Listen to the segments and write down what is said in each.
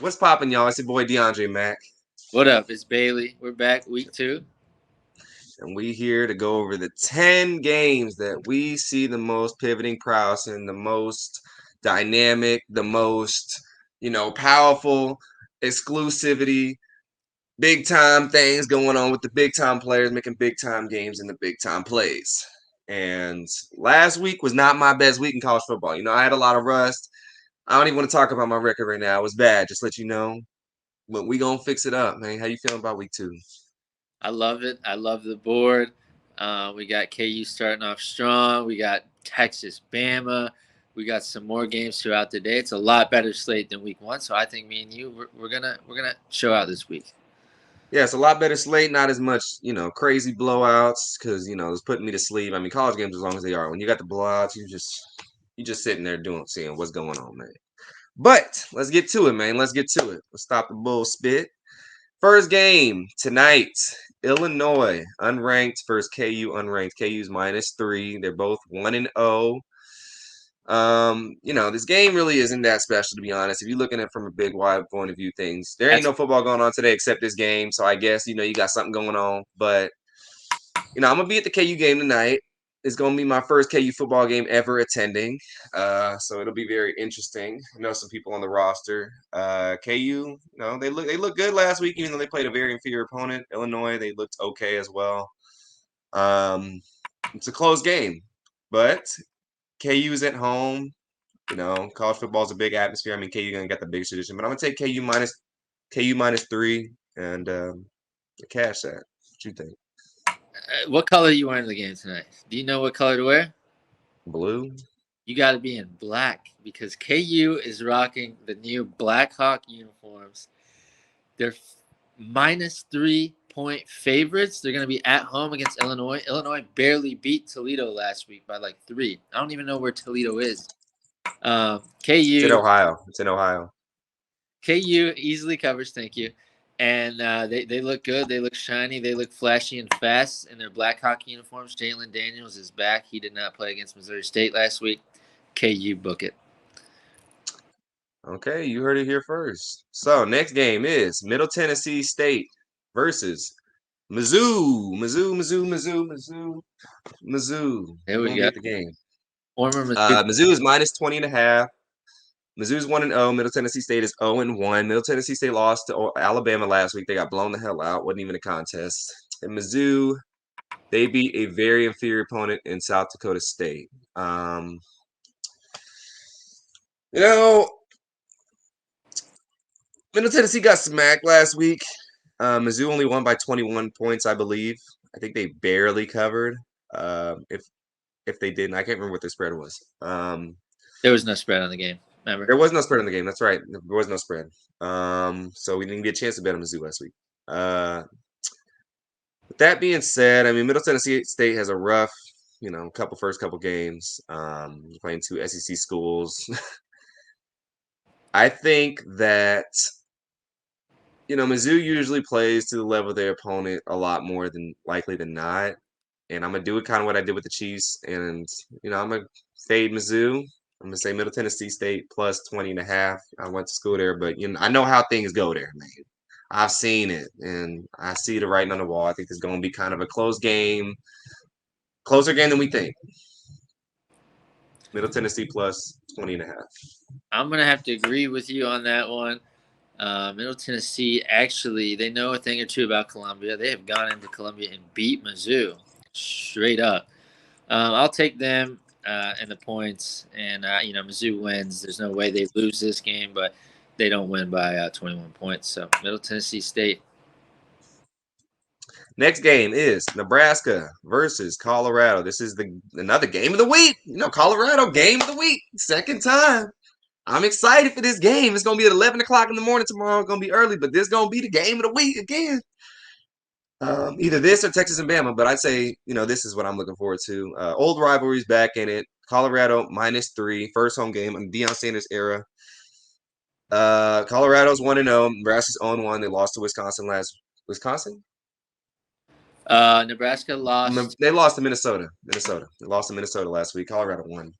What's poppin', y'all? It's your boy Dandremac, What up? It's Bailey. We're back week 2. and we here to go over the 10 games that we see the most pivoting prowess and the most dynamic, the most, powerful exclusivity, big time things going on with the big time players making big time games and the big time plays. And last week was not my best week in college football. I had a lot of rust. I don't even want to talk about my record right now. It was bad, just let you know. But we gonna fix it up, man. How you feeling about week 2? I love it. I love the board. We got KU starting off strong. We got Texas, Bama. We got some more games throughout the day. It's a lot better slate than week 1. So I think me and you we're gonna show out this week. Yeah, it's a lot better slate. Not as much, crazy blowouts because it's putting me to sleep. I mean, college games as long as they are. When you got the blowouts, you just sitting there seeing what's going on, man. But let's get to it, man. Let's get to it. Let's stop the bull spit. First game tonight. Illinois unranked versus KU unranked. KU's -3. They're both 1-0. This game really isn't that special to be honest. If you're looking at it from a big wide point of view things, there ain't That's no football going on today except this game. So I guess you got something going on. But I'm gonna be at the KU game tonight. It's gonna be my first KU football game ever attending. So it'll be very interesting. I know some people on the roster. KU, they look good last week, even though they played a very inferior opponent. Illinois, they looked okay as well. Um, it's a close game, but KU's at home. College football is a big atmosphere. I mean, KU gonna get the biggest tradition, but I'm gonna take KU -3 and cash that. What you think? what color are you wearing in the game tonight? Do you know what color to wear? Blue? You got to be in black because KU is rocking the new Black Hawk uniforms. They're -3-point favorites. They're going to be at home against Illinois. Illinois barely beat Toledo last week by like 3. I don't even know where Toledo is. It's in KU Ohio. It's in Ohio. KU easily covers. Thank you. And they look good. They look shiny. They look flashy and fast in their Black Hawk uniforms. Jalen Daniels is back. He did not play against Missouri State last week. KU book it. Okay, you heard it here first. So next game is Middle Tennessee State versus Mizzou. Mizzou. There We're we gonna be go. at the game. Former Mizzou. Mizzou is -20.5. Mizzou's 1-0. Middle Tennessee State is 0-1. Middle Tennessee State lost to Alabama last week. They got blown the hell out. Wasn't even a contest. And Mizzou, they beat a very inferior opponent in South Dakota State. You know, Middle Tennessee got smacked last week. Mizzou only won by 21 points, I believe. I think they barely covered. If they didn't, I can't remember what the spread was. There was no spread on the game. Remember? There was no spread in the game. That's right. There was no spread. So we didn't get a chance to bet on Mizzou last week. With that being said, I mean Middle Tennessee State has a rough, first couple games. Playing two SEC schools. I think that Mizzou usually plays to the level of their opponent a lot more than likely than not. And I'm gonna do it kind of what I did with the Chiefs, and I'm gonna fade Mizzou. I'm gonna say Middle Tennessee State +20.5. I went to school there, but I know how things go there, man. I've seen it, and I see the writing on the wall. I think it's gonna be kind of a close game, closer game than we think. Middle Tennessee +20.5. I'm gonna have to agree with you on that one. Middle Tennessee actually they know a thing or two about Columbia. They have gone into Columbia and beat Mizzou straight up. I'll take them and the points, and Mizzou wins. There's no way they lose this game, but they don't win by 21 points. So Middle Tennessee State. Next game is Nebraska versus Colorado. This is another game of the week. Colorado game of the week, second time. I'm excited for this game. It's gonna be at 11 o'clock in the morning tomorrow. It's gonna be early, but this is gonna be the game of the week again. Either this or Texas and Bama, but I'd say this is what I'm looking forward to. Old rivalries back in it. Colorado -3, first home game in Deion Sanders era. Colorado's 1-0. Nebraska's 0-1. They lost to Wisconsin. Nebraska lost. They lost to Minnesota. They lost to Minnesota last week. Colorado won.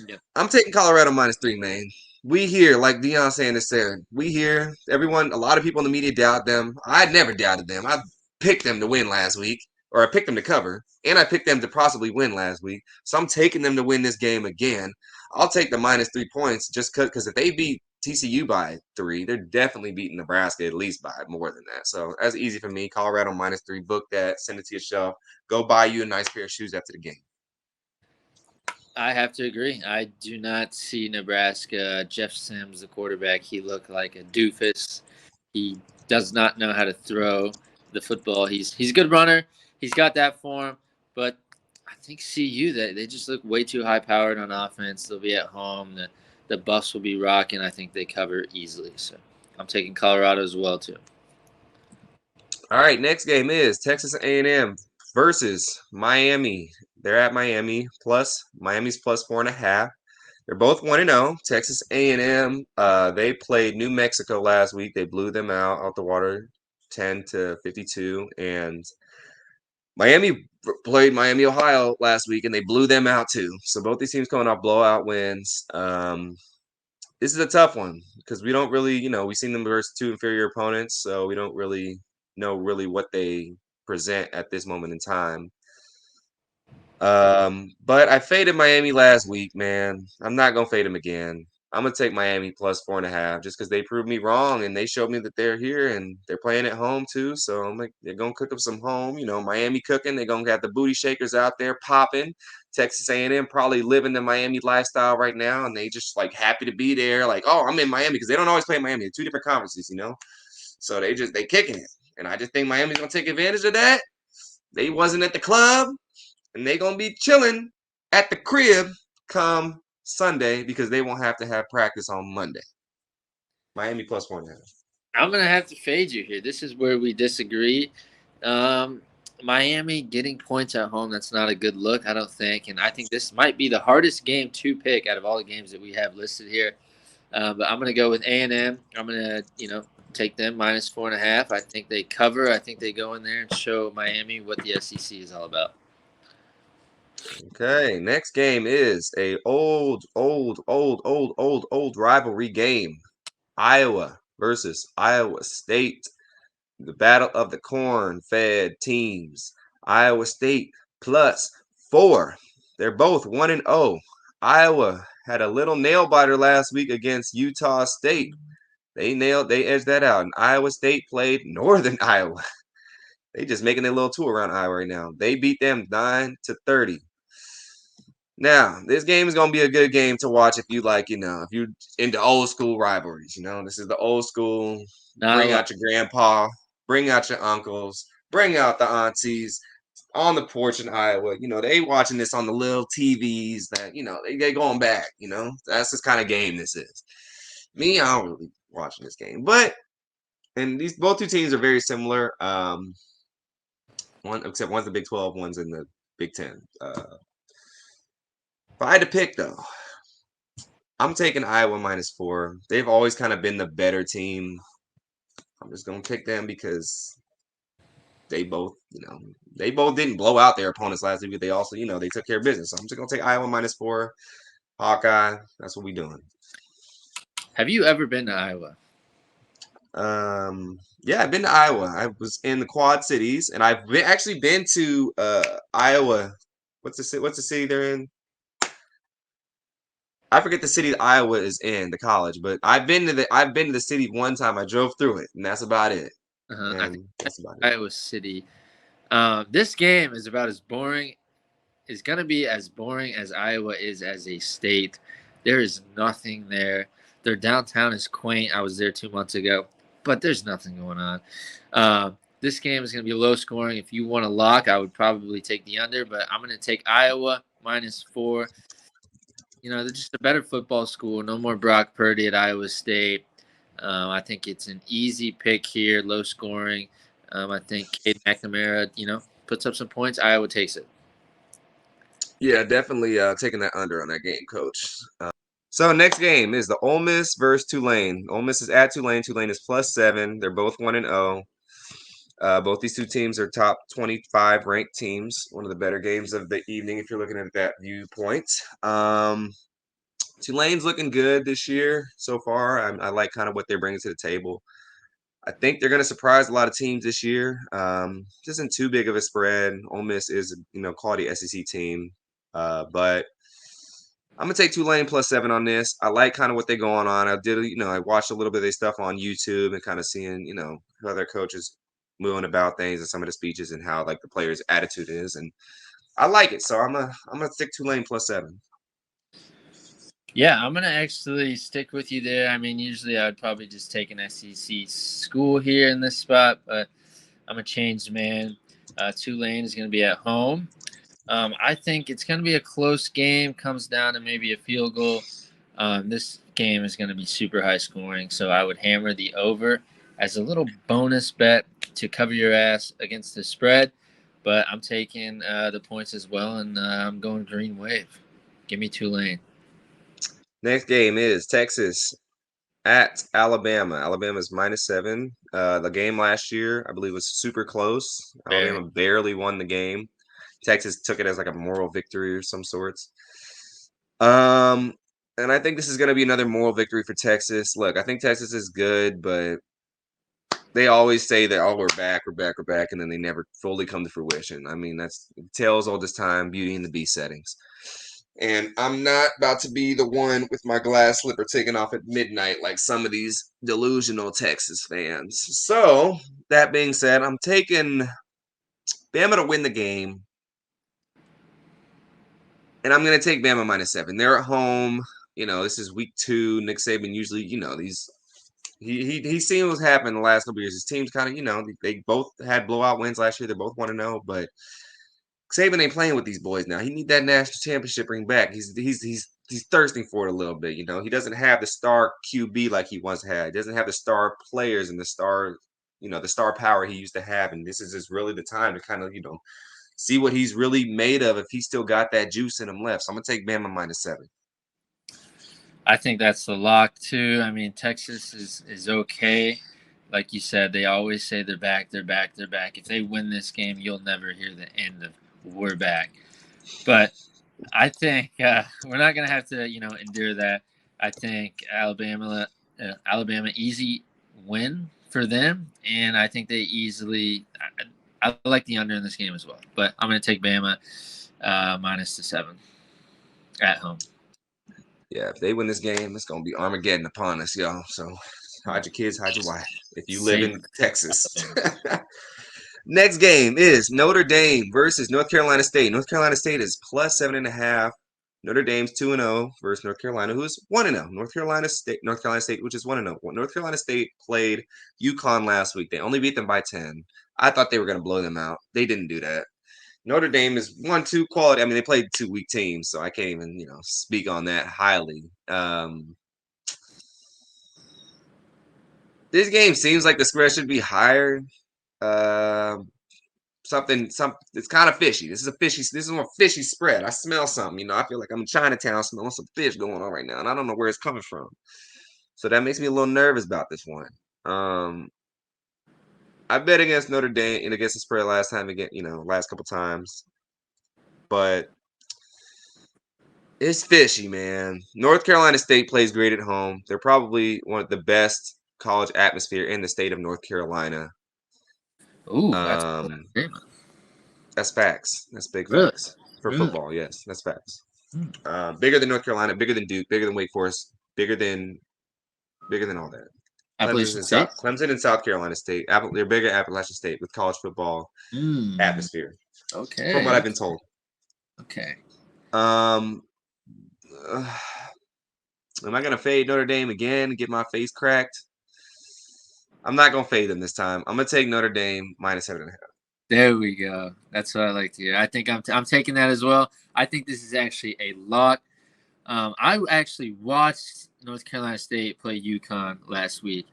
Yep. I'm taking Colorado -3, man. we hear, like Deion Sanders said, we hear everyone, a lot of people in the media doubt them. I never doubted them. I picked them to win last week, or I picked them to cover, and I picked them to possibly win last week. So I'm taking them to win this game again. I'll take the minus 3 points just because if they beat TCU by 3, they're definitely beating Nebraska at least by more than that. So that's easy for me. Colorado -3. Book that. Send it to your shelf. Go buy you a nice pair of shoes after the game. I have to agree. I do not see Nebraska. Jeff Sims, the quarterback, he looked like a doofus. He does not know how to throw the football. He's a good runner. He's got that for him, but I think CU they just look way too high powered on offense. They'll be at home. The Buffs will be rocking. I think they cover easily. So I'm taking Colorado as well too. All right, next game is Texas A&M versus Miami. They're at Miami plus Miami's plus 4.5. They're both 1-0. Texas A&M, they played New Mexico last week. They blew them out the water, 10-52, and Miami played Miami, Ohio last week, and they blew them out too. So both these teams coming off blowout wins. This is a tough one because we don't really, we've seen them versus two inferior opponents, so we don't really know really what they present at this moment in time. But I faded Miami last week, man. I'm not gonna fade them again. I'm gonna take Miami plus 4.5 just because they proved me wrong and they showed me that they're here and they're playing at home too. So I'm like, they're gonna cook up some home. Miami cooking. They're gonna have the booty shakers out there popping. Texas A&M probably living the Miami lifestyle right now, and they just like happy to be there. Like, oh, I'm in Miami because they don't always play Miami. They're two different conferences. So they kicking it, and I just think Miami's gonna take advantage of that. They wasn't at the club and they gonna be chilling at the crib come Sunday because they won't have to have practice on Monday. Miami plus 1.5. I'm gonna have to fade you here. This is where we disagree. Um, Miami getting points at home, that's not a good look, I don't think. And I think this might be the hardest game to pick out of all the games that we have listed here. But I'm going to go with A&M. I'm going to, take them minus 4.5. I think they cover. I think they go in there and show Miami what the SEC is all about. Okay, next game is a old rivalry game. Iowa versus Iowa State. The battle of the corn-fed teams. Iowa State plus 4. They're both 1-0. Iowa had a little nail biter last week against Utah State. They edged that out. And Iowa State played Northern Iowa. They just making their little tour around Iowa right now. They beat them 9-30. Now, this game is gonna be a good game to watch if you like, if you into old school rivalries. This is the old school. Not a Bring lot. out your grandpa, bring out your uncles, bring out the aunties on the porch in Iowa. They watching this on the little TVs that they going back. That's this kind of game this is. Me, I don't really watching this game, but and these both two teams are very similar. One except one's the Big 12, one's in the Big 10. If I had to pick though, I'm taking Iowa minus 4. They've always kind of been the better team. I'm just gonna pick them because they both, they both didn't blow out their opponents last week, but they also, they took care of business. So I'm just gonna take Iowa minus 4. Hawkeye, that's what we doing. Have you ever been to Iowa? Yeah, I've been to Iowa. I was in the Quad Cities, and I've actually been to Iowa. What's the city they're in? I forget the city that Iowa is in, the college, but I've been to the city one time. I drove through it, and that's about it. I think And that's about it. Iowa City. This game is about as boring. Is going to be as boring as Iowa is as a state. There is nothing there. Their downtown is quaint. I was there 2 months ago, but there's nothing going on. This game is going to be low scoring. If you want to lock, I would probably take the under, but I'm going to take Iowa minus 4. They're just a better football school. No more Brock Purdy at Iowa State. I think it's an easy pick here, low scoring. I think Cade McNamara, puts up some points. Iowa takes it. Yeah, definitely taking that under on that game, coach. So next game is the Ole Miss versus Tulane. Ole Miss is at Tulane. Tulane is plus 7. They're both 1-0. Both these two teams are top 25 ranked teams. One of the better games of the evening if you're looking at that viewpoint. Tulane's looking good this year so far. I like kind of what they're bringing to the table. I think they're going to surprise a lot of teams this year. Just isn't too big of a spread. Ole Miss is, quality SEC team, but I'm gonna take Tulane +7 on this. I like kind of what they're going on. I watched a little bit of their stuff on YouTube and kind of seeing, how their coaches moving about things and some of the speeches and how like the players' attitude is, and I like it. So I'm gonna stick Tulane +7. Yeah, I'm gonna actually stick with you there. I mean, usually I would probably just take an SEC school here in this spot, but I'm a changed man. Tulane is gonna be at home. I think it's gonna be a close game. Comes down to maybe a field goal. This game is gonna be super high scoring, so I would hammer the over as a little bonus bet to cover your ass against the spread. But I'm taking the points as well, and I'm going green wave. Give me Tulane. Next game is Texas at Alabama. Alabama's -7. The game last year, I believe, was super close. Very. Alabama barely won the game. Texas took it as like a moral victory of some sorts. Um, and I think this is going to be another moral victory for Texas. Look, I think Texas is good, but they always say that, oh, we're back, and then they never fully come to fruition. I mean, that's tales all this time, Beauty and the Beast settings. And I'm not about to be the one with my glass slipper taken off at midnight like some of these delusional Texas fans. So, that being said, I'm taking Bama to win the game, and I'm going to take Bama -7. They're at home. This is week 2. Nick Saban usually, these he's seen what's happened the last couple years. His teams kind of, they both had blowout wins last year. They're both 1-0, but Saban ain't playing with these boys now. He need that national championship ring back. He's thirsting for it a little bit. He doesn't have the star QB like he once had. He doesn't have the star players and the star power he used to have. And this is just really the time to kind of, see what he's really made of if he's still got that juice in him left. So I'm gonna take Bama -7. I think that's the lock too. I mean, Texas is okay. Like you said, they always say they're back, they're back, they're back. If they win this game, you'll never hear the end of "we're back." But I think we're not gonna have to, endure that. I think Alabama easy win for them, and I think they easily. I like the under in this game as well, but I'm gonna take Bama -7 at home. Yeah, if they win this game, it's gonna be Armageddon upon us, y'all. So hide your kids, hide your wife. If you live Save in Texas. Next game is Notre Dame versus North Carolina State. North Carolina State is +7.5. Notre Dame's 2-0 versus North Carolina, who's 1-0. North Carolina State, which is 1-0. North Carolina State played UConn last week. They only beat them by 10. I thought they were going to blow them out. They didn't do that. Notre Dame is 1-2 quality. I mean, they played 2 weak teams, so I can't even, speak on that highly. This game seems like the spread should be higher. Uh, it's kind of fishy. This is a fishy spread. I smell something, I feel like I'm in Chinatown smelling some fish going on right now, and I don't know where it's coming from. So that makes me a little nervous about this one. I bet against Notre Dame and against the spread last time again, last couple times. But it's fishy, man. North Carolina State plays great at home. They're probably one of the best college atmosphere in the state of North Carolina. Ooh, Um, great. that's facts. That's big Really, facts for really. football. Yes, that's facts. Hmm. Bigger than North Carolina, bigger than Duke, bigger than Wake Forest, bigger than all that. Appalachian State. Clemson and South Carolina State. They're bigger Appalachian State with college football Hmm. atmosphere, from what Okay. I've been told. Okay. Um, uh, am I gonna fade Notre Dame again and get my face cracked? I'm not gonna fade them this time. I'm gonna take Notre Dame -7.5. There we go. That's what I like to hear. I think I'm taking that as well. I think this is actually a lock. I actually watched North Carolina State play UConn last week,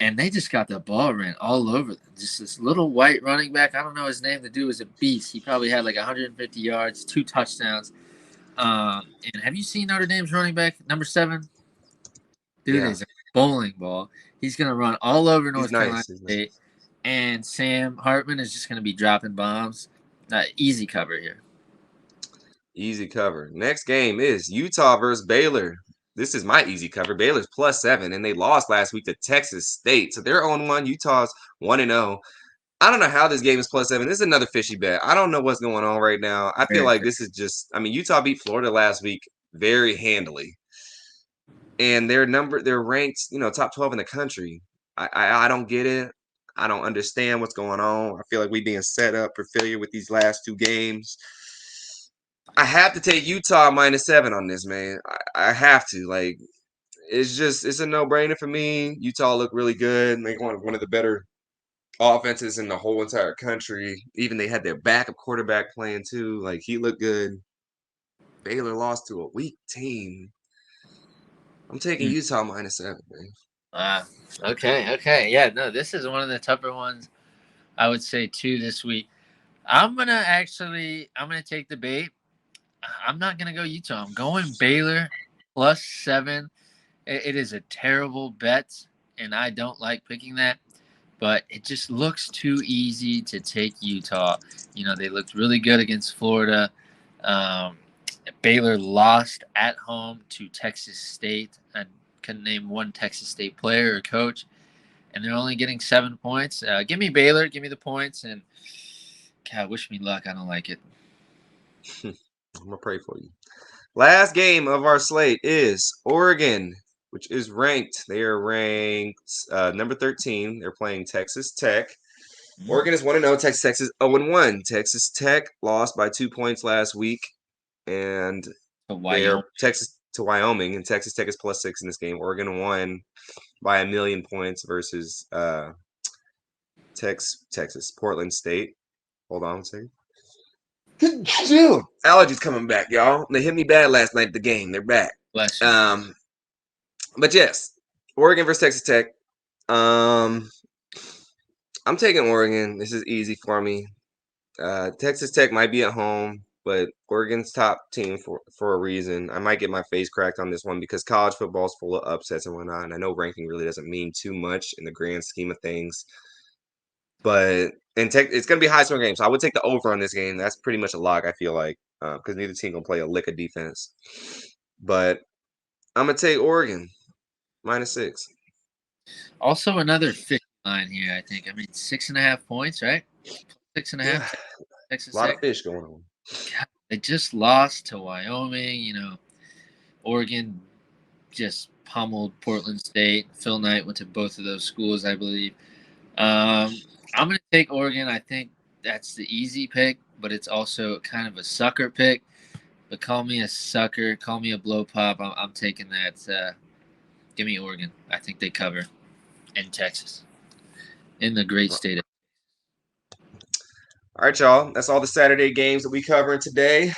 and they just got the ball ran all over them. Just this little white running back. I don't know his name. The dude was a beast. He probably had like 150 yards, 2 touchdowns. And have you seen Notre Dame's running back, number 7? Dude Yeah, is a bowling ball. He's going to run all over he's North Carolina nice. He's State. nice. And Sam Hartman is just going to be dropping bombs. Easy cover here. Easy cover. Next game is Utah versus Baylor. This is my easy cover. Baylor's +7, and they lost last week to Texas State. So they're on 1. Utah's 1-0. I don't know how this game is +7. This is another fishy bet. I don't know what's going on right now. I feel Very like fair. this is just, I mean, Utah beat Florida last week very handily. And they're ranked, top 12 in the country. I don't get it. I don't understand what's going on. I feel like we being set up for failure with these last two games. I have to take Utah -7 on this, man. I have to. Like, it's a no-brainer for me. Utah looked really good. They one of the better offenses in the whole entire country. Even they had their backup quarterback playing too. Like, he looked good. Baylor lost to a weak team. I'm taking Hmm. Utah -7, man. Ah, okay. Yeah, no, this is one of the tougher ones I would say too this week. I'm gonna take the bait. I'm not gonna go Utah. I'm going Baylor +7. It is a terrible bet, and I don't like picking that. But it just looks too easy to take Utah. They looked really good against Florida. Um, Baylor lost at home to Texas State. I couldn't name one Texas State player or coach, and they're only getting 7 points. Give me Baylor, give me the points, and God, wish me luck. I don't like it. I'm gonna pray for you. Last game of our slate is Oregon, which is ranked. They are ranked number 13. They're playing Texas Tech. Mm. Oregon is 1-0. Texas Tech is 0-1. Texas Tech lost by 2 points last week, and So they're Wyoming Texas to Wyoming, and Texas Tech is +6 in this game. Oregon won by 1,000,000 points versus Texas Portland State. Hold on a second. Dude, allergies coming back, y'all. They hit me bad last night at the game. They're back. bless you. Um, but yes, Oregon versus Texas Tech. Um, I'm taking Oregon. This is easy for me. Texas Tech might be at home, but Oregon's top team for a reason. I might get my face cracked on this one because college football is full of upsets and whatnot. And I know ranking really doesn't mean too much in the grand scheme of things. But it's going to be a high scoring game, so I would take the over on this game. That's pretty much a lock. I feel like because neither team gonna play a lick of defense. But I'm gonna take Oregon -6. Also, another fish line here. I think. I mean, 6.5 points, right? 6.5. Yeah, a Texas lot of Tech. fish going on. God, they just lost to Wyoming. Oregon just pummeled Portland State. Phil Knight went to both of those schools, I believe. I'm going to take Oregon. I think that's the easy pick, but it's also kind of a sucker pick. But call me a sucker, call me a blow pop. I'm taking that. Give me Oregon. I think they cover in Texas, in the great state of. All right, y'all. That's all the Saturday games that we covering today.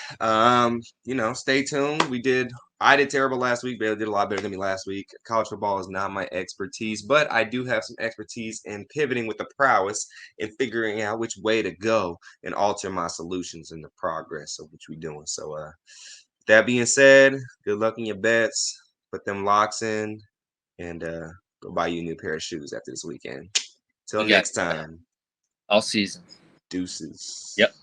Stay tuned. I did terrible last week. Baylor did a lot better than me last week. College football is not my expertise, but I do have some expertise in pivoting with the prowess and figuring out which way to go and alter my solutions in the progress of which we're doing. So, that being said, good luck in your bets. Put them locks in and go buy you a new pair of shoes after this weekend. Till You got next time, all season. deuces. Yep.